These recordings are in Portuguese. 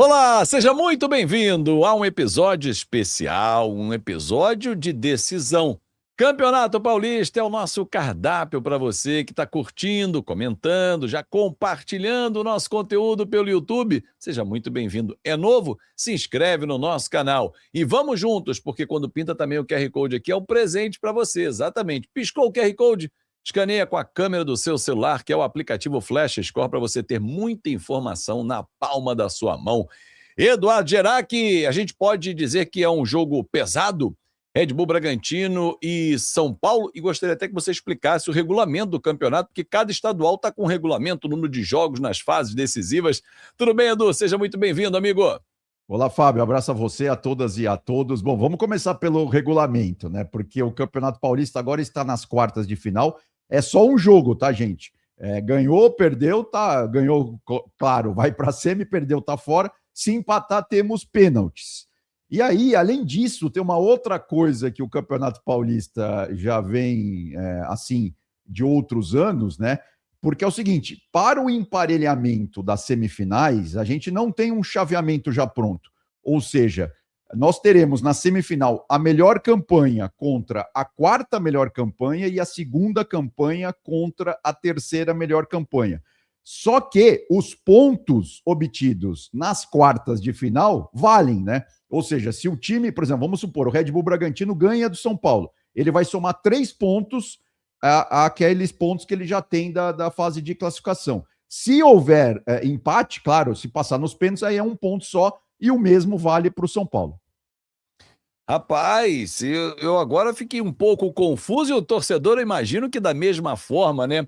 Olá, seja muito bem-vindo a um episódio especial, um episódio de decisão. Campeonato Paulista é o nosso cardápio para você que está curtindo, comentando, já compartilhando o nosso conteúdo pelo YouTube. Seja muito bem-vindo. É novo? Se inscreve no nosso canal. E vamos juntos, porque quando pinta também o QR Code aqui é um presente para você, exatamente. Piscou o QR Code? Escaneia com a câmera do seu celular, que é o aplicativo Flash Score, para você ter muita informação na palma da sua mão. Eduardo Gerac, a gente pode dizer que é um jogo pesado? Red Bull Bragantino e São Paulo, e gostaria até que você explicasse o regulamento do campeonato, porque cada estadual está com um regulamento, o número de jogos nas fases decisivas. Tudo bem, Edu? Seja muito bem-vindo, amigo. Olá, Fábio, abraço a você, a todas e a todos. Bom, vamos começar pelo regulamento, né? Porque o Campeonato Paulista agora está nas quartas de final. É só um jogo, tá, gente? Ganhou, perdeu, tá? Ganhou, claro, vai para a semi, perdeu, tá fora. Se empatar, temos pênaltis. E aí, além disso, tem uma outra coisa que o Campeonato Paulista já vem, assim, de outros anos, né? Porque é o seguinte, para o emparelhamento das semifinais, a gente não tem um chaveamento já pronto. Ou seja, nós teremos na semifinal a melhor campanha contra a quarta melhor campanha e a segunda campanha contra a terceira melhor campanha. Só que os pontos obtidos nas quartas de final valem, né? Ou seja, se o time, por exemplo, vamos supor, o Red Bull Bragantino ganha do São Paulo, ele vai somar 3 pontos aqueles pontos que ele já tem da fase de classificação. Se houver empate, claro, se passar nos pênaltis, aí é um ponto só e o mesmo vale para o São Paulo. Rapaz, eu agora fiquei um pouco confuso e o torcedor, eu imagino que da mesma forma, né?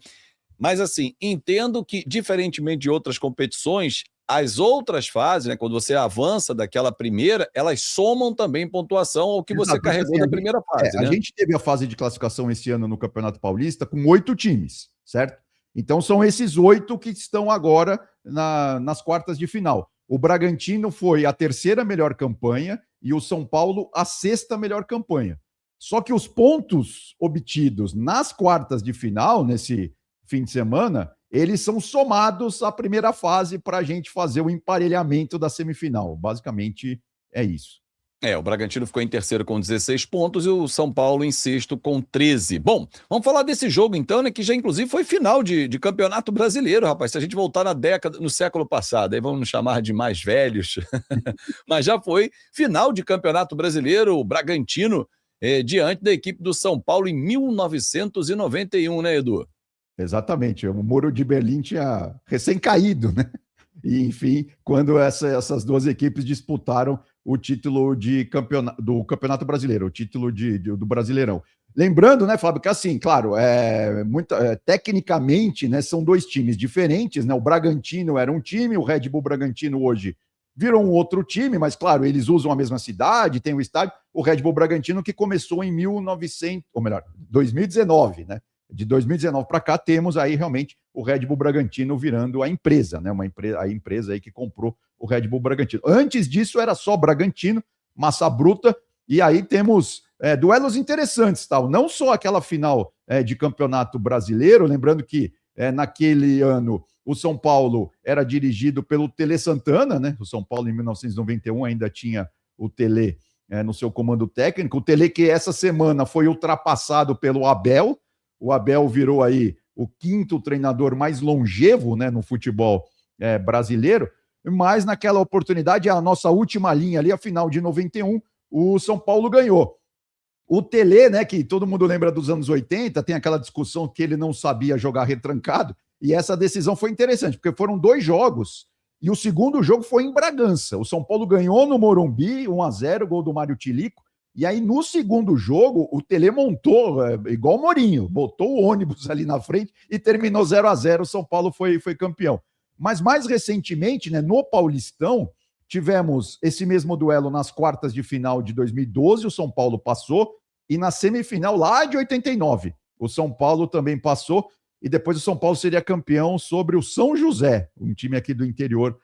Mas assim, entendo que, diferentemente de outras competições, as outras fases, né, quando você avança daquela primeira, elas somam também pontuação ao que você Exato, carregou assim, da primeira fase, a né? gente teve a fase de classificação esse ano no Campeonato Paulista com 8 times, certo? Então são esses 8 que estão agora nas quartas de final. O Bragantino foi a terceira melhor campanha e o São Paulo a sexta melhor campanha. Só que os pontos obtidos nas quartas de final, nesse fim de semana, eles são somados à primeira fase para a gente fazer o emparelhamento da semifinal. Basicamente é isso. O Bragantino ficou em terceiro com 16 pontos e o São Paulo em sexto com 13. Bom, vamos falar desse jogo então, né, que já inclusive foi final de campeonato brasileiro, rapaz. Se a gente voltar no século passado, aí vamos nos chamar de mais velhos, mas já foi final de campeonato brasileiro, o Bragantino, diante da equipe do São Paulo em 1991, né, Edu? Exatamente, o Muro de Berlim tinha recém-caído, né? E, enfim, quando essas duas equipes disputaram o título do Campeonato Brasileiro, o título do Brasileirão. Lembrando, né, Fábio, que assim, claro, tecnicamente, né, são dois times diferentes, né? O Bragantino era um time, o Red Bull Bragantino hoje virou um outro time, mas claro, eles usam a mesma cidade, tem o estádio. O Red Bull Bragantino que começou em 2019, né? De 2019 para cá, temos aí realmente o Red Bull Bragantino virando a empresa, né? A empresa aí que comprou o Red Bull Bragantino. Antes disso era só Bragantino, massa bruta, e aí temos duelos interessantes, tal. Não só aquela final de campeonato brasileiro, lembrando que naquele ano o São Paulo era dirigido pelo Tele Santana, né? O São Paulo em 1991 ainda tinha o Tele no seu comando técnico. O Tele que essa semana foi ultrapassado pelo Abel. O Abel virou aí o quinto treinador mais longevo, né, no futebol brasileiro, mas naquela oportunidade, a nossa última linha ali, a final de 91, o São Paulo ganhou. O Tele, né, que todo mundo lembra dos anos 80, tem aquela discussão que ele não sabia jogar retrancado, e essa decisão foi interessante, porque foram 2 jogos, e o segundo jogo foi em Bragança. O São Paulo ganhou no Morumbi, 1-0, gol do Mário Tilico. E aí, no segundo jogo, o Tele montou, igual o Mourinho, botou o ônibus ali na frente e terminou 0-0. O São Paulo foi campeão. Mas mais recentemente, né, no Paulistão, tivemos esse mesmo duelo nas quartas de final de 2012, o São Paulo passou, e na semifinal lá de 89, o São Paulo também passou, e depois o São Paulo seria campeão sobre o São José, um time aqui do interior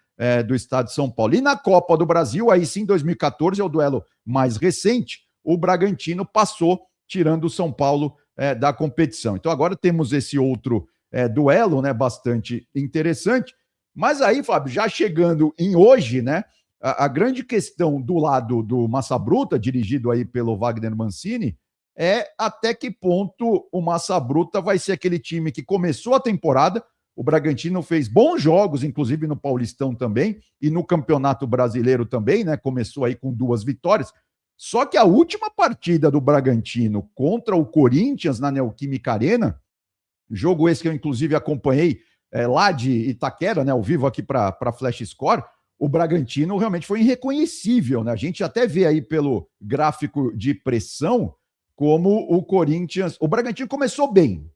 do estado de São Paulo. E na Copa do Brasil, aí sim, 2014, é o duelo mais recente, o Bragantino passou, tirando o São Paulo da competição. Então agora temos esse outro duelo, né, bastante interessante. Mas aí, Fábio, já chegando em hoje, né, a grande questão do lado do Massa Bruta, dirigido aí pelo Wagner Mancini, é até que ponto o Massa Bruta vai ser aquele time que começou a temporada. O Bragantino fez bons jogos, inclusive no Paulistão também, e no Campeonato Brasileiro também, né? Começou aí com 2 vitórias. Só que a última partida do Bragantino contra o Corinthians na Neoquímica Arena, jogo esse que eu inclusive acompanhei lá de Itaquera, né? Ao vivo aqui para Flash Score, o Bragantino realmente foi irreconhecível, né? A gente até vê aí pelo gráfico de pressão como o Corinthians... O Bragantino começou bem,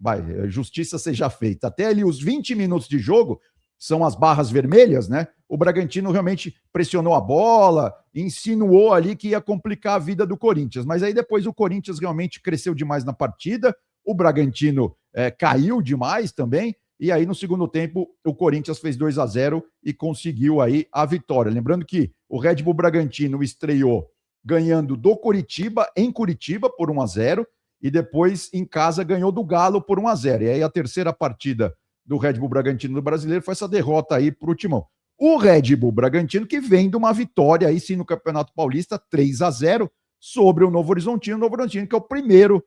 justiça seja feita. Até ali os 20 minutos de jogo, são as barras vermelhas, né? O Bragantino realmente pressionou a bola, insinuou ali que ia complicar a vida do Corinthians. Mas aí depois o Corinthians realmente cresceu demais na partida, o Bragantino caiu demais também, e aí no segundo tempo o Corinthians fez 2-0 e conseguiu aí a vitória. Lembrando que o Red Bull Bragantino estreou ganhando do Coritiba, em Curitiba, por 1-0, e depois em casa ganhou do Galo por 1-0. E aí a terceira partida do Red Bull Bragantino do Brasileiro foi essa derrota aí pro Timão. O Red Bull Bragantino que vem de uma vitória aí sim no Campeonato Paulista, 3-0, sobre o Novo Horizontino. O Novo Horizontino que é o primeiro,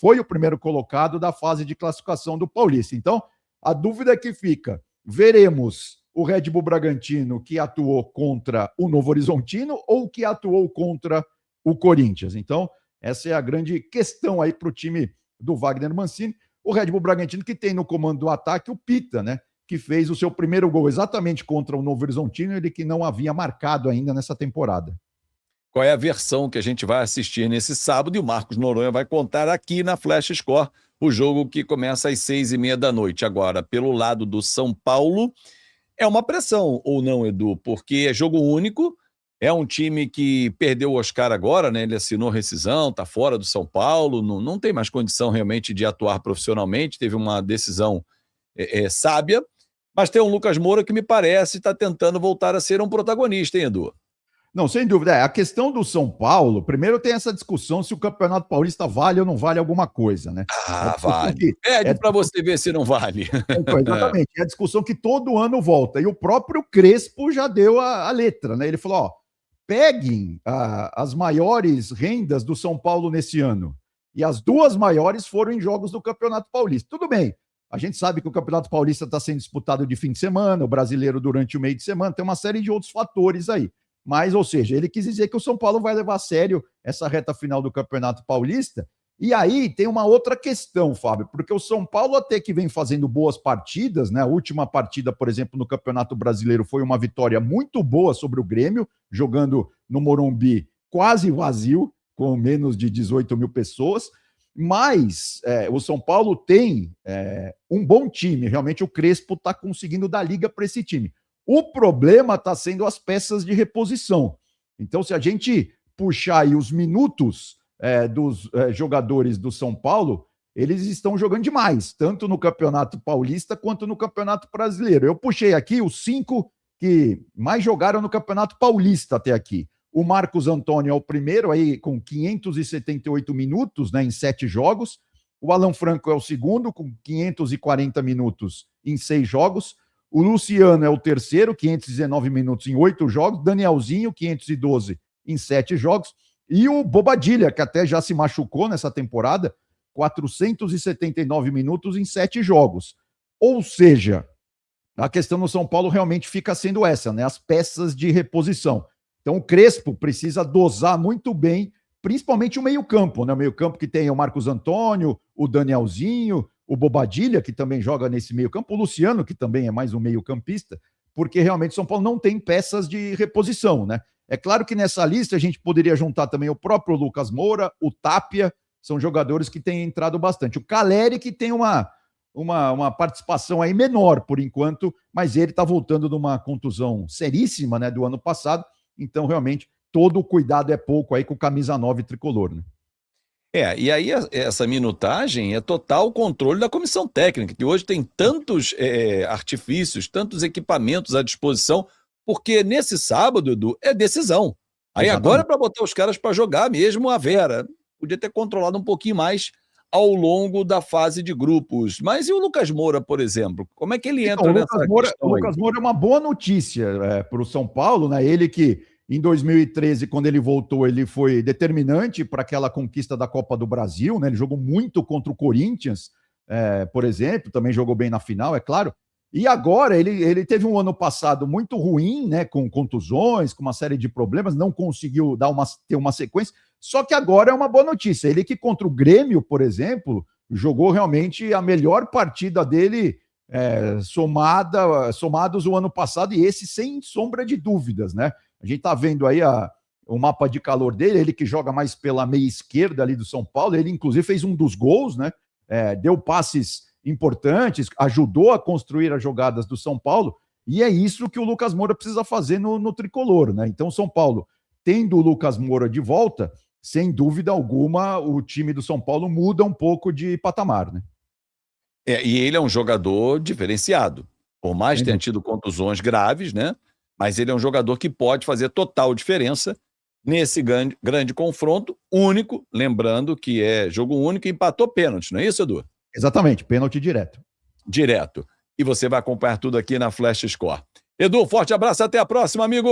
foi o primeiro colocado da fase de classificação do Paulista. Então, a dúvida é que fica, veremos o Red Bull Bragantino que atuou contra o Novo Horizontino ou que atuou contra o Corinthians. Então, essa é a grande questão aí para o time do Wagner Mancini. O Red Bull Bragantino que tem no comando do ataque o Pita, né? Que fez o seu primeiro gol exatamente contra o Novo Horizontino, ele que não havia marcado ainda nessa temporada. Qual é a versão que a gente vai assistir nesse sábado? E o Marcos Noronha vai contar aqui na Flash Score o jogo que começa às 6h30 da noite. Agora, pelo lado do São Paulo, é uma pressão ou não, Edu? Porque é jogo único, é um time que perdeu o Oscar agora, né? Ele assinou rescisão, está fora do São Paulo, não tem mais condição realmente de atuar profissionalmente, teve uma decisão sábia, mas tem um Lucas Moura que me parece está tentando voltar a ser um protagonista, hein, Edu? Não, sem dúvida. A questão do São Paulo, primeiro tem essa discussão se o Campeonato Paulista vale ou não vale alguma coisa, né? Vale. Pede para você ver se não vale. Então, exatamente. É a discussão que todo ano volta. E o próprio Crespo já deu a letra, né? Ele falou, ó, peguem as maiores rendas do São Paulo nesse ano. E as 2 maiores foram em jogos do Campeonato Paulista. Tudo bem. A gente sabe que o Campeonato Paulista está sendo disputado de fim de semana, o brasileiro durante o meio de semana, tem uma série de outros fatores aí. Mas, ou seja, ele quis dizer que o São Paulo vai levar a sério essa reta final do Campeonato Paulista. E aí tem uma outra questão, Fábio, porque o São Paulo até que vem fazendo boas partidas, né? A última partida, por exemplo, no Campeonato Brasileiro foi uma vitória muito boa sobre o Grêmio, jogando no Morumbi quase vazio, com menos de 18 mil pessoas. Mas o São Paulo tem um bom time, realmente o Crespo está conseguindo dar liga para esse time. O problema está sendo as peças de reposição. Então, se a gente puxar aí os minutos dos jogadores do São Paulo, eles estão jogando demais, tanto no Campeonato Paulista quanto no Campeonato Brasileiro. Eu puxei aqui os 5 que mais jogaram no Campeonato Paulista até aqui. O Marcos Antônio é o primeiro, aí com 578 minutos, né, em 7 jogos. O Alan Franco é o segundo, com 540 minutos em 6 jogos. O Luciano é o terceiro, 519 minutos em 8 jogos. Danielzinho, 512 em 7 jogos. E o Bobadilha, que até já se machucou nessa temporada, 479 minutos em 7 jogos. Ou seja, a questão no São Paulo realmente fica sendo essa, né? As peças de reposição. Então o Crespo precisa dosar muito bem, principalmente o meio-campo, né? O meio-campo que tem o Marcos Antônio, o Danielzinho, o Bobadilha, que também joga nesse meio-campo, o Luciano, que também é mais um meio-campista, porque realmente o São Paulo não tem peças de reposição, né? É claro que nessa lista a gente poderia juntar também o próprio Lucas Moura, o Tapia, são jogadores que têm entrado bastante. O Caleri, que tem uma participação aí menor por enquanto, mas ele está voltando de uma contusão seríssima, né, do ano passado, então realmente todo o cuidado é pouco aí com camisa 9 tricolor, né? E aí essa minutagem é total controle da comissão técnica, que hoje tem tantos artifícios, tantos equipamentos à disposição, porque nesse sábado, Edu, é decisão. Aí exatamente. Agora é para botar os caras para jogar mesmo a Vera. Podia ter controlado um pouquinho mais ao longo da fase de grupos. Mas e o Lucas Moura, por exemplo? Como é que ele entra Então, nessa questão o aí? Lucas Moura é uma boa notícia para o São Paulo, né? Ele que em 2013, quando ele voltou, ele foi determinante para aquela conquista da Copa do Brasil, né? Ele jogou muito contra o Corinthians, por exemplo, também jogou bem na final, é claro. E agora ele teve um ano passado muito ruim, né? Com contusões, com uma série de problemas, não conseguiu ter uma sequência. Só que agora é uma boa notícia. Ele que contra o Grêmio, por exemplo, jogou realmente a melhor partida dele somados o ano passado, e esse sem sombra de dúvidas, né? A gente está vendo aí o mapa de calor dele, ele que joga mais pela meia esquerda ali do São Paulo, ele inclusive fez um dos gols, né? Deu passes importantes, ajudou a construir as jogadas do São Paulo, e é isso que o Lucas Moura precisa fazer no tricolor, né? Então, São Paulo, tendo o Lucas Moura de volta, sem dúvida alguma, o time do São Paulo muda um pouco de patamar, né? E ele é um jogador diferenciado. Por mais que tenha tido contusões graves, né? Mas ele é um jogador que pode fazer total diferença nesse grande confronto único, lembrando que é jogo único e empatou pênalti, não é isso, Edu? Exatamente, pênalti direto. Direto. E você vai acompanhar tudo aqui na Flash Score. Edu, forte abraço, até a próxima, amigo!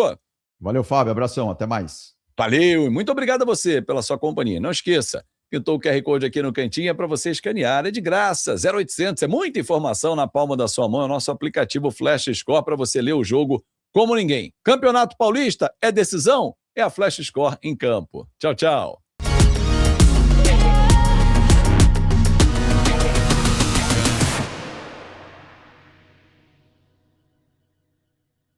Valeu, Fábio, abração, até mais. Valeu, e muito obrigado a você pela sua companhia. Não esqueça, pintou o QR Code aqui no cantinho para você escanear, é de graça, 0800, é muita informação na palma da sua mão, é o nosso aplicativo Flash Score para você ler o jogo como ninguém. Campeonato Paulista é decisão? É a Flash Score em campo. Tchau, tchau.